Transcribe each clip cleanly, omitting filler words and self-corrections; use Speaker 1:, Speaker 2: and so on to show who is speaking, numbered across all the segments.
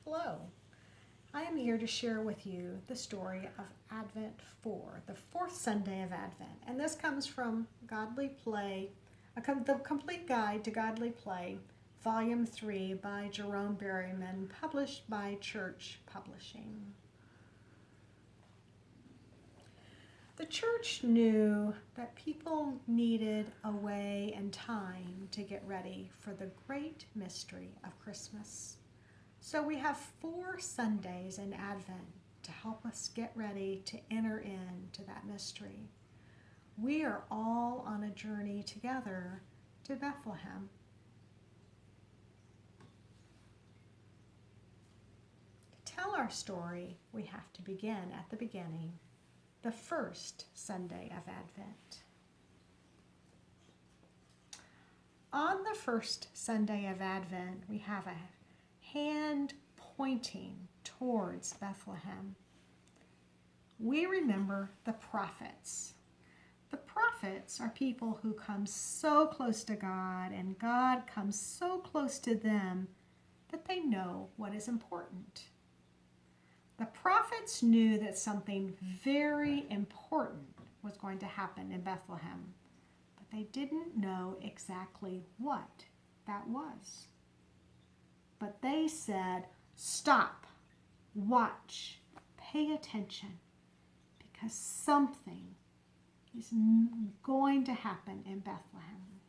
Speaker 1: Hello, I am here to share with you the story of Advent 4, the fourth Sunday of Advent. And this comes from Godly Play, the Complete Guide to Godly Play, Volume 3 by Jerome Berryman, published by Church Publishing. The church knew that people needed a way and time to get ready for the great mystery of Christmas. So we have 4 Sundays in Advent to help us get ready to enter into that mystery. We are all on a journey together to Bethlehem. To tell our story, we have to begin at the beginning, the first Sunday of Advent. On the first Sunday of Advent, we have a hand pointing towards Bethlehem. We remember the prophets. The prophets are people who come so close to God, and God comes so close to them that they know what is important. The prophets knew that something very important was going to happen in Bethlehem, but they didn't know exactly what that was. But they said, stop, watch, pay attention, because something is going to happen in Bethlehem.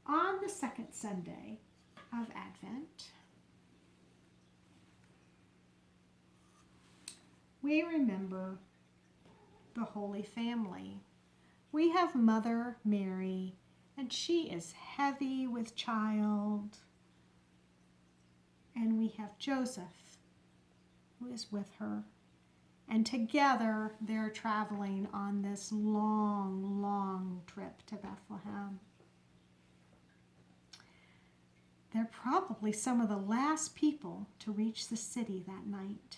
Speaker 1: On the second Sunday of Advent, we remember the Holy Family. We have Mother Mary, and she is heavy with child. And we have Joseph, who is with her. And together they're traveling on this long, long trip to Bethlehem. They're probably some of the last people to reach the city that night.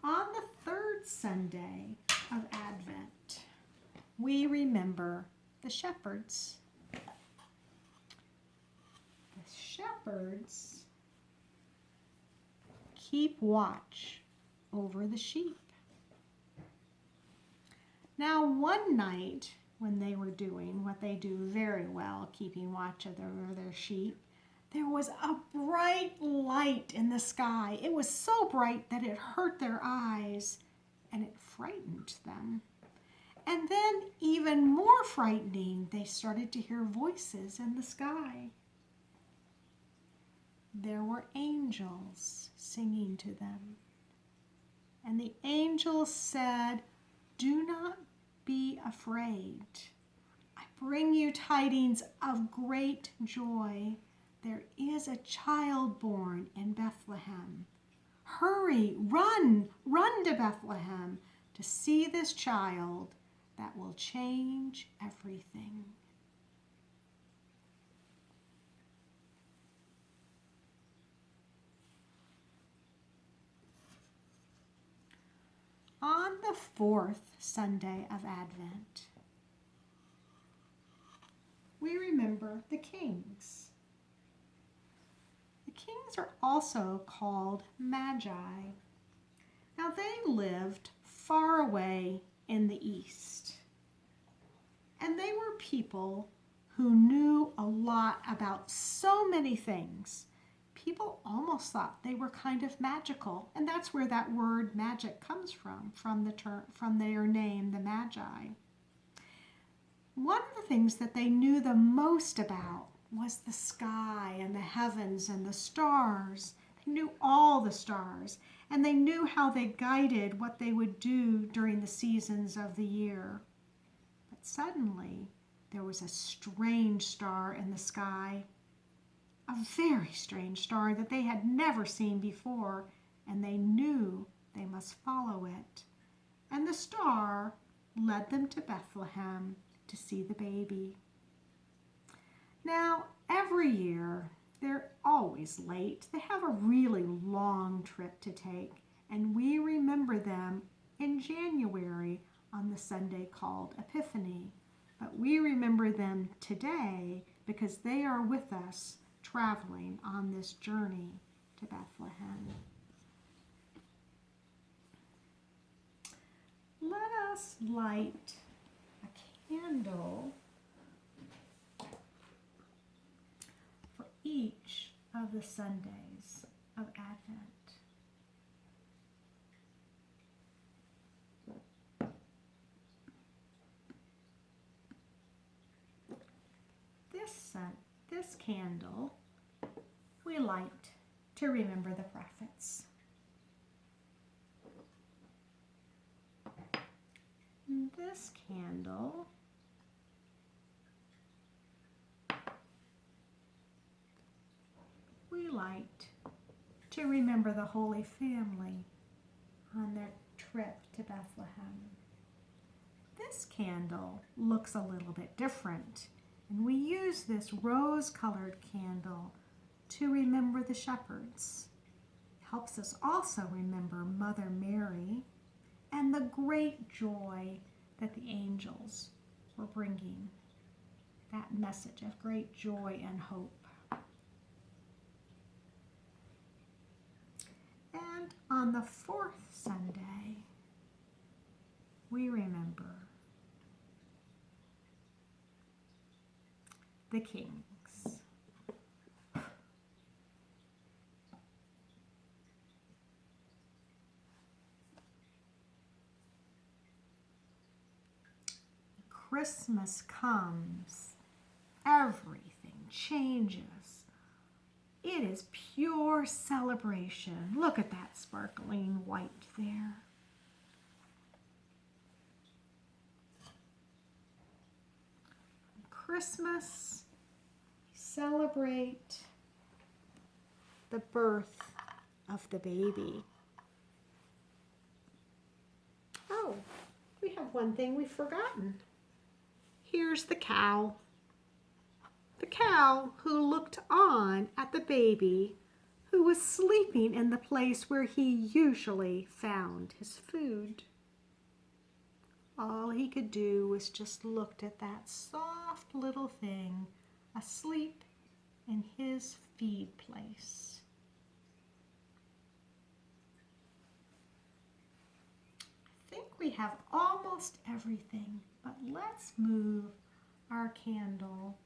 Speaker 1: On the third Sunday of Advent, we remember the shepherds. The shepherds keep watch over the sheep. Now, one night when they were doing what they do very well, keeping watch over their sheep, there was a bright light in the sky. It was so bright that it hurt their eyes and it frightened them. And then, even more frightening, they started to hear voices in the sky. There were angels singing to them. And the angels said, "Do not be afraid. I bring you tidings of great joy. There is a child born in Bethlehem. Hurry, run to Bethlehem to see this child that will change everything." On the fourth Sunday of Advent, we remember the kings. The kings are also called magi. Now, they lived far away in the east, and they were people who knew a lot about so many things. People almost thought they were kind of magical, and that's where that word magic comes from their name, the Magi. One of the things that they knew the most about was the sky and the heavens and the stars. They knew all the stars, and they knew how they guided what they would do during the seasons of the year. But suddenly, there was a strange star in the sky, a very strange star that they had never seen before, and they knew they must follow it. And the star led them to Bethlehem to see the baby. Now, every year, they're always late. They have a really long trip to take, and we remember them in January on the Sunday called Epiphany, but we remember them today because they are with us traveling on this journey to Bethlehem. Let us light a candle for each of the Sundays of Advent. This candle we light to remember the prophets. This candle we light to remember the Holy Family on their trip to Bethlehem. This candle looks a little bit different, and we use this rose-colored candle to remember the shepherds. It helps us also remember Mother Mary and the great joy that the angels were bringing, that message of great joy and hope. And on the fourth Sunday, we remember the kings. Christmas comes, everything changes. It is pure celebration. Look at that sparkling white there. Christmas, we celebrate the birth of the baby. Oh, we have one thing we've forgotten. Here's the cow. The cow who looked on at the baby who was sleeping in the place where he usually found his food. All he could do was just look at that soft little thing asleep in his feed place. I think we have almost everything, but let's move our candle,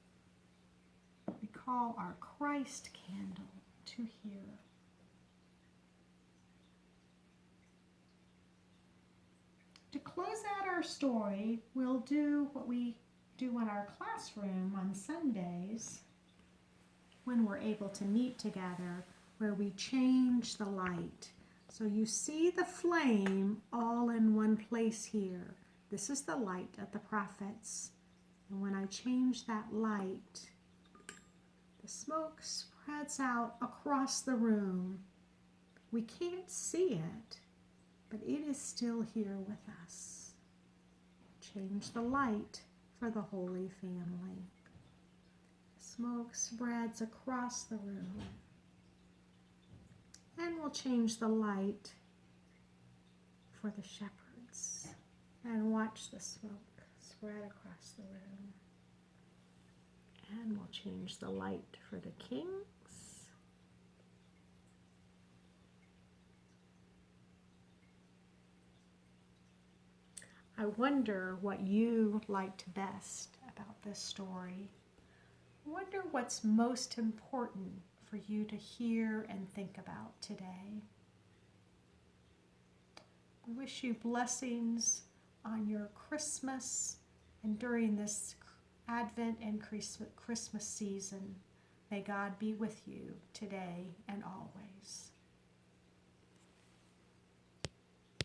Speaker 1: we call our Christ candle, to here. To close out our story, we'll do what we do in our classroom on Sundays when we're able to meet together, where we change the light. So you see the flame all in one place here. This is the light of the prophets. And when I change that light, the smoke spreads out across the room. We can't see it, but it is still here with us. Change the light for the Holy Family. Smoke spreads across the room. And we'll change the light for the shepherds. And watch the smoke spread across the room. And we'll change the light for the kings. I wonder what you liked best about this story. I wonder what's most important for you to hear and think about today. We wish you blessings on your Christmas and during this Advent and Christmas season. May God be with you today and always.